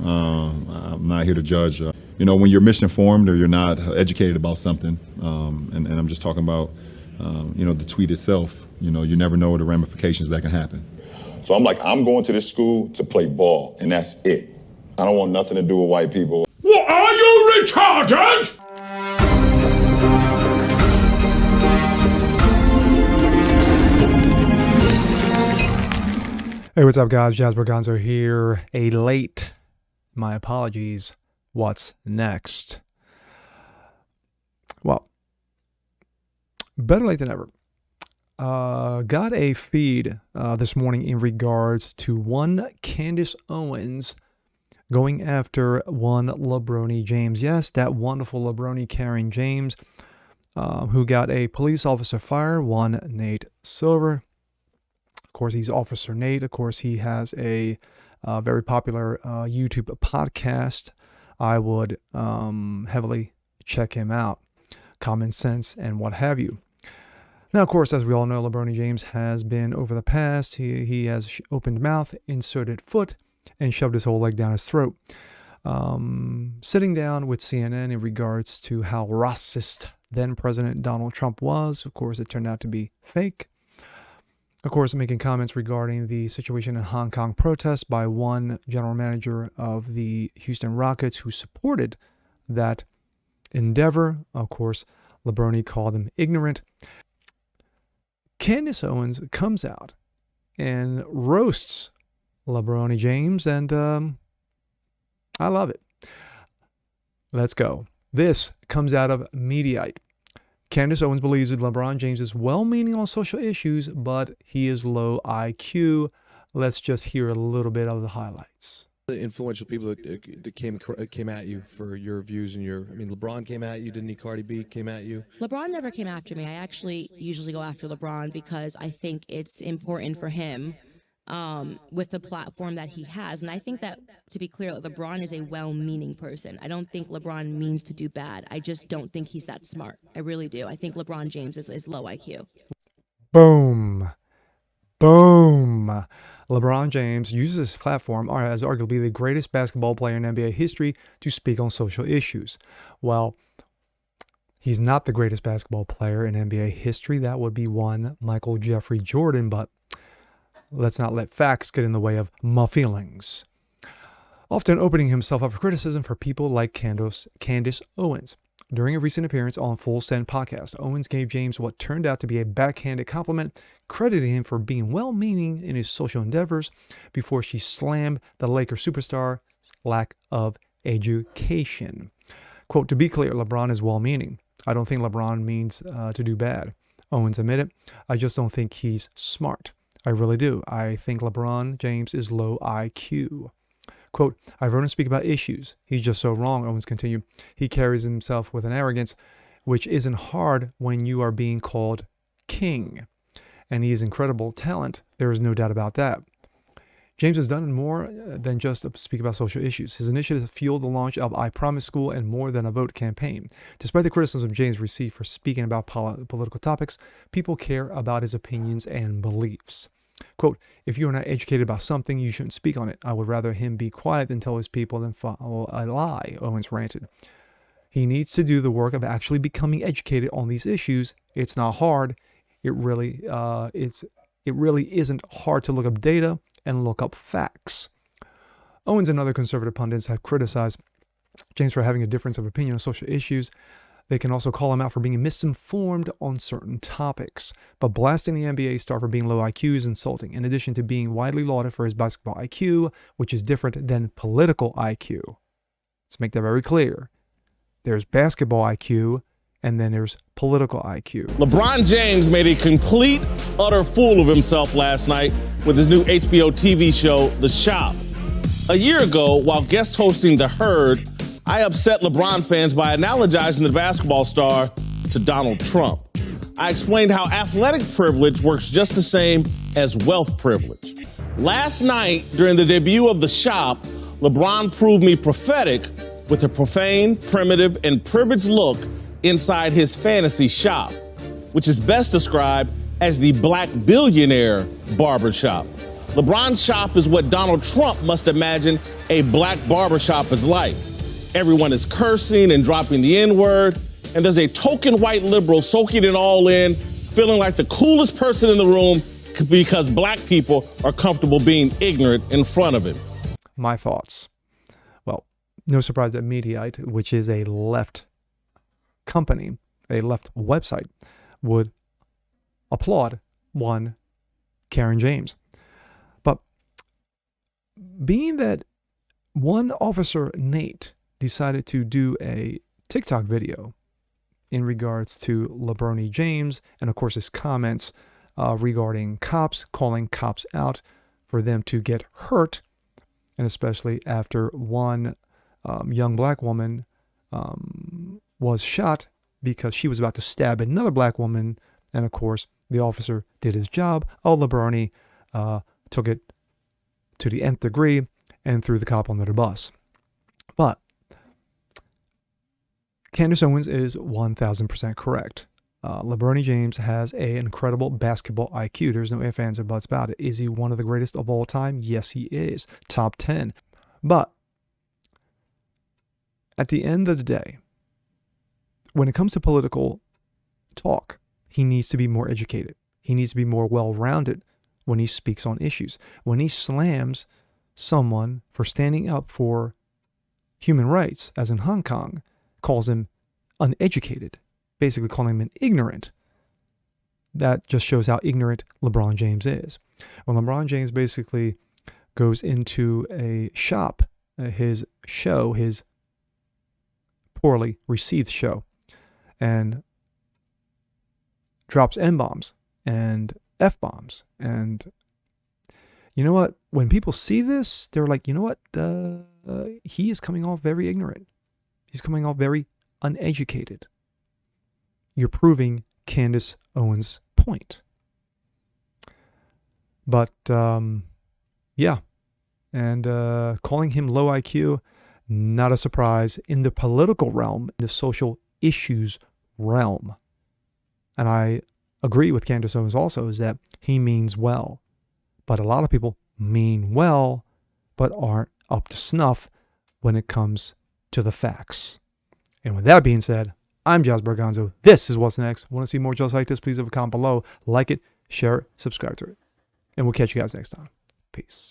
I'm not here to judge. When you're misinformed or you're not educated about something, and I'm just talking about, the tweet itself, you never know the ramifications that can happen. So I'm going to this school to play ball, and that's it. I don't want nothing to do with white people. What, are you retarded? Hey, what's up, guys? Jasper Gonzo here. My apologies. What's next? Well, better late than never. Got a feed this morning in regards to one Candace Owens going after one Lebroney James. Yes, that wonderful Lebroney Karen James, who got a police officer fired, one Nate Silver. Of course, he's Officer Nate. Of course, he has a very popular YouTube podcast. I would heavily check him out. Common Sense and what have you. Now, of course, as we all know, Lebroney James has been over the past. He has opened mouth, inserted foot, and shoved his whole leg down his throat. Sitting down with CNN in regards to how racist then President Donald Trump was. Of course, it turned out to be fake. Of course, making comments regarding the situation in Hong Kong protests by one general manager of the Houston Rockets who supported that endeavor. Of course, Lebroney called them ignorant. Candace Owens comes out and roasts Lebroney James, and I love it. Let's go. This comes out of Mediate. Candace Owens believes that LeBron James is well-meaning on social issues, but he is low IQ. Let's just hear a little bit of the highlights. The influential people that came at you for your views and LeBron came at you, didn't he? Cardi B came at you. LeBron never came after me. I actually usually go after LeBron because I think it's important for him with the platform that he has. And I think that, to be clear, LeBron is a well-meaning person. I don't think LeBron means to do bad. I just don't think he's that smart. I really do. I think LeBron James is low IQ. Boom. Boom. LeBron James uses his platform as arguably the greatest basketball player in NBA history to speak on social issues. Well, he's not the greatest basketball player in NBA history. That would be one Michael Jeffrey Jordan, but let's not let facts get in the way of my feelings. Often opening himself up for criticism for people like Candace Owens. During a recent appearance on Full Send podcast, Owens gave James what turned out to be a backhanded compliment, crediting him for being well-meaning in his social endeavors before she slammed the Lakers superstar's lack of education. Quote, to be clear, LeBron is well-meaning. I don't think LeBron means to do bad. Owens admitted, I just don't think he's smart. I really do. I think LeBron James is low IQ. Quote, I've heard him speak about issues. He's just so wrong, Owens continued. He carries himself with an arrogance which isn't hard when you are being called king. And he is incredible talent. There is no doubt about that. James has done more than just speak about social issues. His initiative fueled the launch of I Promise School and More Than a Vote campaign. Despite the criticism James received for speaking about political topics, people care about his opinions and beliefs. Quote, if you are not educated about something, you shouldn't speak on it. I would rather him be quiet than tell his people than follow a lie, Owens ranted. He needs to do the work of actually becoming educated on these issues. It's not hard. It really isn't hard to look up data and look up facts. Owens and other conservative pundits have criticized James for having a difference of opinion on social issues. They can also call him out for being misinformed on certain topics. But blasting the NBA star for being low IQ is insulting, in addition to being widely lauded for his basketball IQ, which is different than political IQ. Let's make that very clear. There's basketball IQ, and then there's political IQ. LeBron James made a complete, utter fool of himself last night with his new HBO TV show, The Shop. A year ago, while guest hosting The Herd, I upset LeBron fans by analogizing the basketball star to Donald Trump. I explained how athletic privilege works just the same as wealth privilege. Last night, during the debut of The Shop, LeBron proved me prophetic with a profane, primitive, and privileged look inside his fantasy shop, which is best described as the black billionaire barbershop. LeBron's shop is what Donald Trump must imagine a black barbershop is like. Everyone is cursing and dropping the N-word, and there's a token white liberal soaking it all in, feeling like the coolest person in the room because black people are comfortable being ignorant in front of him. My thoughts. Well, no surprise that Mediate, which is a left company, a left website, would applaud one Karen James. But being that one officer, Nate, decided to do a TikTok video in regards to Lebroney James and, of course, his comments regarding cops, calling cops out for them to get hurt, and especially after one young black woman was shot because she was about to stab another black woman, and, of course, the officer did his job. Lebroney took it to the nth degree and threw the cop under the bus. But Candace Owens is 1,000% correct. Lebroney James has an incredible basketball IQ. There's no ifs, ands, or buts about it. Is he one of the greatest of all time? Yes, he is. Top 10. But at the end of the day, when it comes to political talk, he needs to be more educated. He needs to be more well-rounded when he speaks on issues. When he slams someone for standing up for human rights, as in Hong Kong, calls him uneducated, basically calling him ignorant, that just shows how ignorant LeBron James is. When LeBron James basically goes into a shop, his show, his poorly received show, and drops N-bombs and F-bombs. And you know what? When people see this, they're like, you know what? He is coming off very ignorant. He's coming off very uneducated. You're proving Candace Owens' point. But, yeah. And calling him low IQ, not a surprise in the political realm, in the social issues realm. And I agree with Candace Owens also, is that he means well. But a lot of people mean well, but aren't up to snuff when it comes to the facts. And with that being said, I'm Jazz Berganzo. This is What's Next. Want to see more just like this? Please leave a comment below. Like it, share it, subscribe to it. And we'll catch you guys next time. Peace.